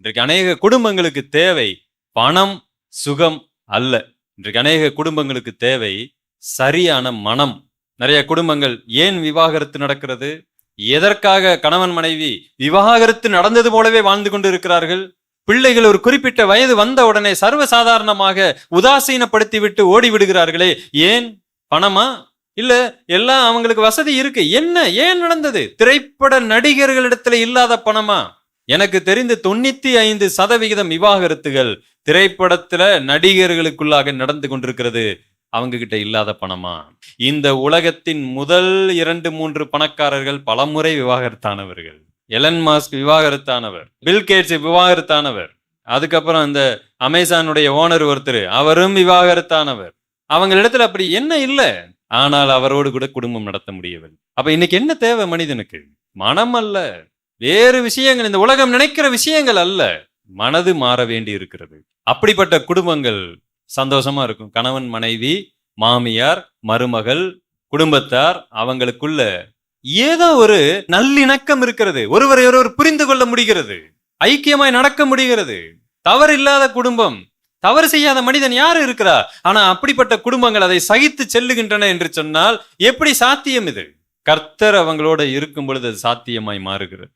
இன்றைக்கு அநேக குடும்பங்களுக்கு தேவை பணம், சுகம் அல்ல. இன்றைக்கு அநேக குடும்பங்களுக்கு தேவை சரியான மனம். நிறைய குடும்பங்கள் ஏன் விவாகரத்து நடக்கிறது? எதற்காக கணவன் மனைவி விவாகரத்து நடந்தது போலவே வாழ்ந்து கொண்டு இருக்கிறார்கள்? பிள்ளைகள் ஒரு குறிப்பிட்ட வயது வந்த உடனே சர்வசாதாரணமாக உதாசீனப்படுத்தி விட்டு ஓடி விடுகிறார்களே, ஏன்? பணமா? இல்ல எல்லாம் அவங்களுக்கு வசதி இருக்கு. என்ன ஏன் நடந்தது? திரைப்பட நடிகர்களிடத்துல இல்லாத பணமா? எனக்கு தெரிந்து 95% விவாகரத்துகள் திரைப்படத்துல நடிகர்களுக்குள்ளாக நடந்து கொண்டிருக்கிறது. அவங்க கிட்ட இல்லாத பணமா? இந்த உலகத்தின் முதல் 2-3 பணக்காரர்கள் பலமுறை விவாகரத்தானவர்கள். எலன் மாஸ்க் விவாகரத்தானவர், பில் கேட்ஸ் விவாகரத்தானவர், அதுக்கப்புறம் இந்த அமேசானுடைய ஓனர் ஒருத்தர், அவரும் விவாகரத்தானவர். அவங்களிடத்துல அப்படி என்ன இல்ல, ஆனால் அவரோடு கூட குடும்பம் நடத்த முடியவில்லை. அப்ப இன்னைக்கு என்ன தேவை மனிதனுக்கு? மனம் அல்ல, வேறு விஷயங்கள், இந்த உலகம் நினைக்கிற விஷயங்கள் அல்ல. மனது மாற வேண்டி இருக்கிறது. அப்படிப்பட்ட குடும்பங்கள் சந்தோஷமா இருக்கும். கணவன் மனைவி, மாமியார் மருமகள், குடும்பத்தார், அவங்களுக்குள்ள ஏதோ ஒரு நல்லிணக்கம் இருக்கிறது. ஒருவரை ஒருவர் புரிந்து கொள்ள முடிகிறது, ஐக்கியமாய் நடக்க முடிகிறது. தவறு இல்லாத குடும்பம், தவறு செய்யாத மனிதன் யாரு இருக்கிறா? ஆனா அப்படிப்பட்ட குடும்பங்கள் அதை சகித்து செல்லுகின்றன என்று சொன்னால் எப்படி சாத்தியம் இது? கர்த்தர் அவங்களோட இருக்கும் பொழுது அது சாத்தியமாய் மாறுகிறது.